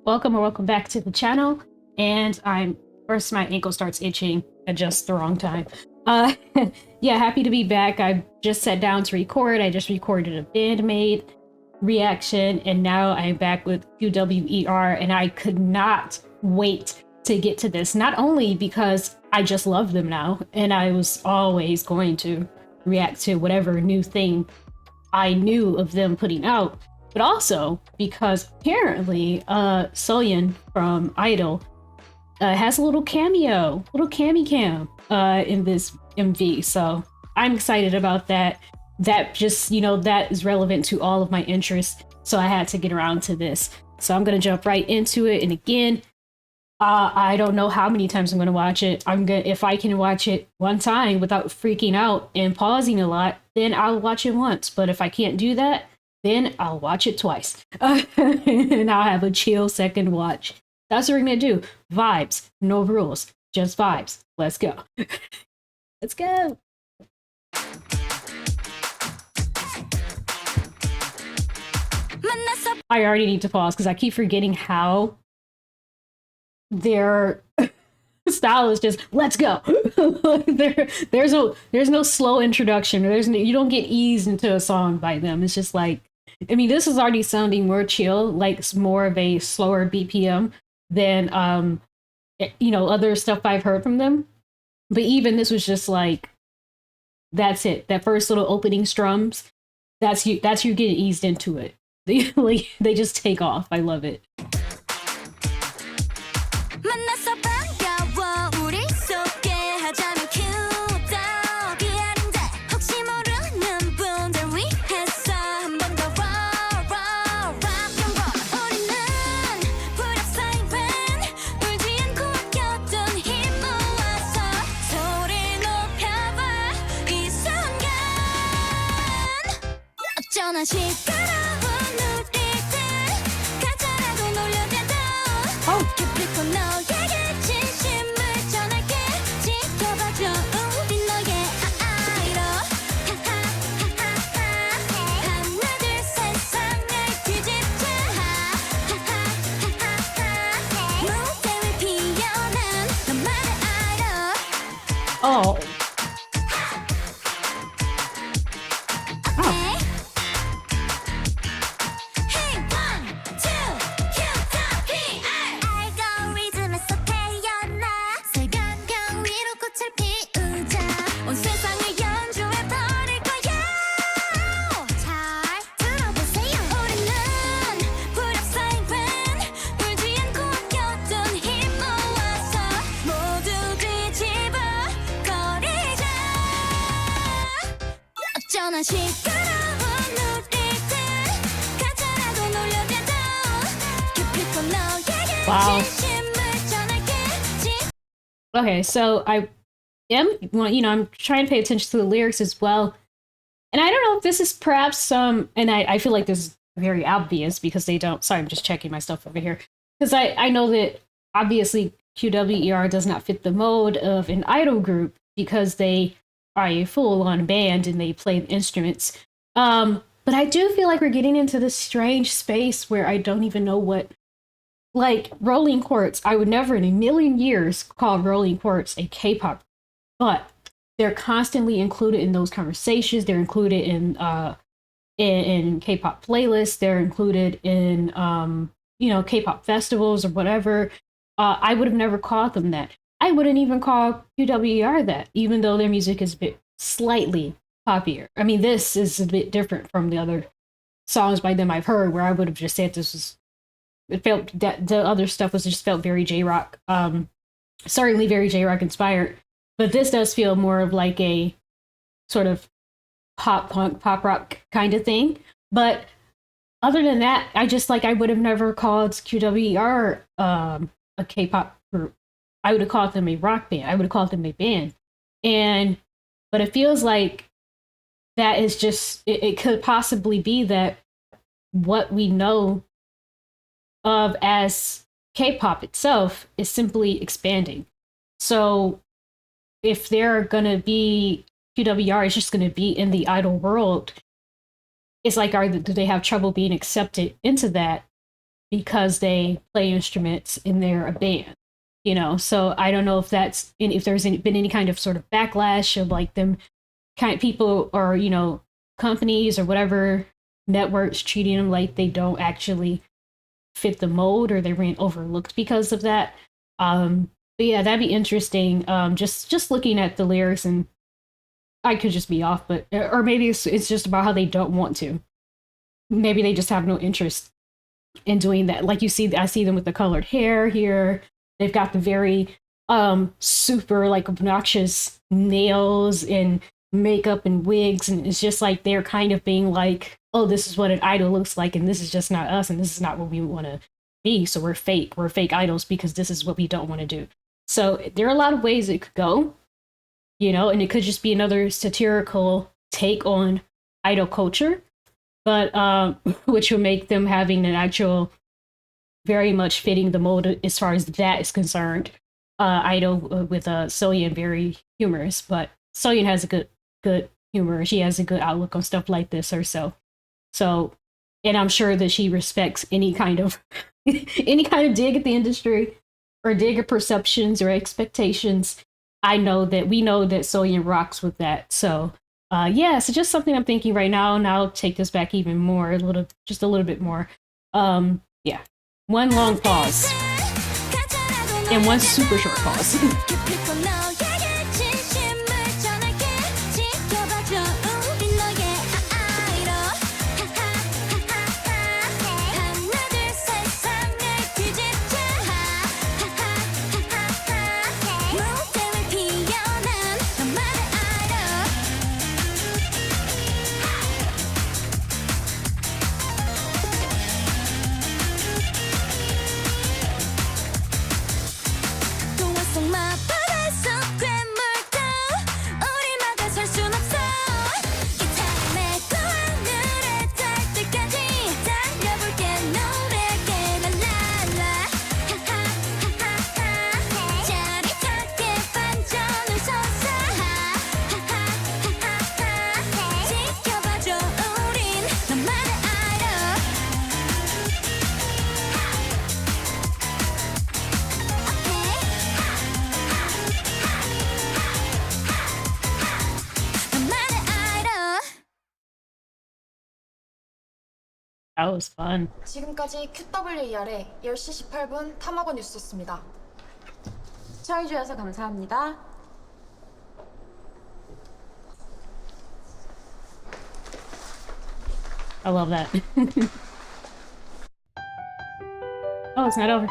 welcome or welcome back to the channel. And first my ankle starts itching at just the wrong time. Uh, yeah, happy to be back. I just sat down to record. I just recorded a Bandmate reaction, and now I'm back with QWER, and I could not wait to get to this. Not only because I just love them now, and I was always going to react to whatever new thing I knew of them putting out, but also because apparently Soyeon from Idol has a little cameo, little cam in this MV. So I'm excited about that. That just, that is relevant to all of my interests. So I had to get around to this. So I'm going to jump right into it. And again, I don't know how many times I'm going to watch it. If I can watch it one time without freaking out and pausing a lot, then I'll watch it once. But if I can't do that, then I'll watch it twice. And I'll have a chill second watch. That's what we're going to do. Vibes, no rules, just vibes. Let's go. Let's go. I already need to pause because I keep forgetting how their style is just let's go. there's no slow introduction. You don't get eased into a song by them. It's just like, I mean, this is already sounding more chill, like more of a slower BPM than other stuff I've heard from them. But even this was just like, that's it. That first little opening strums, that's you getting eased into it. They just take off. I love it. Oh. Wow. Okay, so I am, I'm trying to pay attention to the lyrics as well. And I don't know if this is perhaps and I feel like this is very obvious because they don't, sorry, I'm just checking my stuff over here. Because I know that obviously QWER does not fit the mode of an idol group because they are a full-on band and they play instruments. But I do feel like we're getting into this strange space where I don't even know what, like Rolling Quartz. I would never in a million years call Rolling Quartz a K-pop, but they're constantly included in those conversations. They're included in K-pop playlists. They're included in K-pop festivals or whatever. I would have never called them that. I wouldn't even call QWER that, even though their music is a bit slightly poppier. I mean, this is a bit different from the other songs by them I've heard, where I would have just said it felt that the other stuff felt very J-rock, certainly very J-rock inspired. But this does feel more of like a sort of pop punk, pop rock kind of thing. But other than that, I would have never called QWER a K-pop group. I would have called them a rock band. I would have called them a band. But it feels like that is just, it could possibly be that what we know of as K-pop itself is simply expanding. So if they're gonna be QWER is just gonna be in the idol world, it's like, do they have trouble being accepted into that? because they play instruments and they're a band, you know. So I don't know if that's if there's been any kind of sort of backlash of like them kind of people or, you know, companies or whatever networks treating them like they don't actually fit the mold or they ran overlooked because of that. But yeah, that'd be interesting. Just looking at the lyrics, and I could just be off, but or maybe it's just about how they don't want to. Maybe they just have no interest in doing that. Like you see, I see them with the colored hair here. They've got the very super like obnoxious nails and makeup and wigs, and it's just like they're kind of being like, oh, this is what an idol looks like, and this is just not us, and this is not what we want to be, so we're fake idols because this is what we don't want to do. So there are a lot of ways it could go, you know, and it could just be another satirical take on idol culture, but which will make them having an actual very much fitting the mold as far as that is concerned. Idol with Soyeon, very humorous, but Soyeon has a good humor. She has a good outlook on stuff like this herself. So, and I'm sure that she respects any kind of any kind of dig at the industry or dig at perceptions or expectations. We know that Soyeon rocks with that. So, yeah, so just something I'm thinking right now, and I'll take this back even more, just a little bit more. Yeah, one long pause and one super short pause. That was fun. 지금까지 QWER의 10시 18분 탐하고 뉴스였습니다. 시청해주셔서 감사합니다. I love that. Oh, it's not over.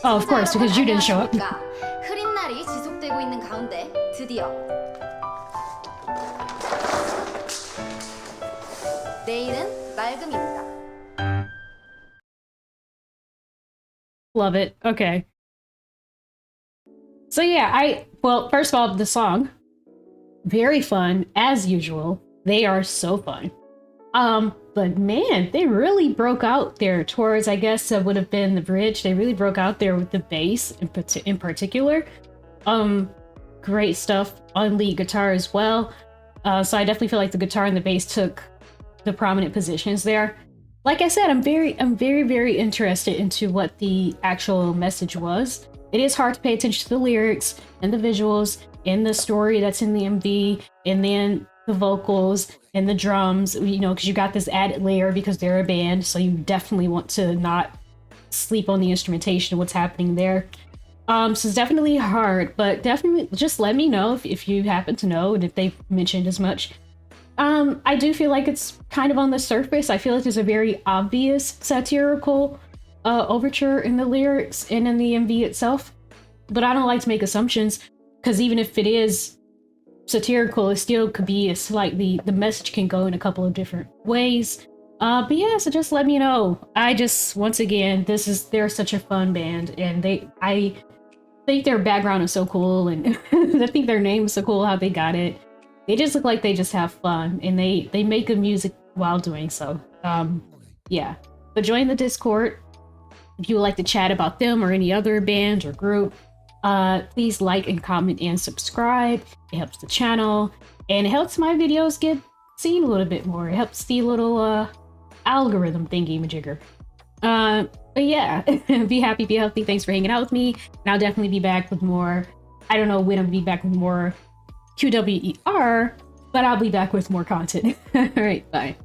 Oh, of course, because you didn't show up. 흐린 날이 지속되고 있는 가운데 드디어 내일은 맑음입니다. Love it. Okay. So yeah, well, first of all, the song, very fun as usual. They are so fun. But man, they really broke out there towards, I guess, would have been the bridge. They really broke out there with the bass in particular. Great stuff on lead guitar as well. So I definitely feel like the guitar and the bass took the prominent positions there. Like I said, I'm very, very interested into what the actual message was. It is hard to pay attention to the lyrics and the visuals and the story that's in the MV, and then the vocals and the drums, you know, because you got this added layer because they're a band, so you definitely want to not sleep on the instrumentation and what's happening there. So it's definitely hard, but definitely just let me know if you happen to know and if they've mentioned as much. I do feel like it's kind of on the surface. I feel like there's a very obvious satirical overture in the lyrics and in the MV itself, but I don't like to make assumptions, because even if it is satirical, it still could be the message can go in a couple of different ways. But yeah, so just let me know. Once again, they're such a fun band, and I think their background is so cool, and I think their name is so cool, how they got it. They just look like they just have fun, and they make good music while doing so. Yeah. But join the Discord if you would like to chat about them or any other band or group. Please like and comment and subscribe. It helps the channel, and it helps my videos get seen a little bit more. It helps the little algorithm thingy majigger. But yeah, be happy, be healthy. Thanks for hanging out with me. And I'll definitely be back with more. I don't know when I'll be back with more QWER, but I'll be back with more content. All right, bye.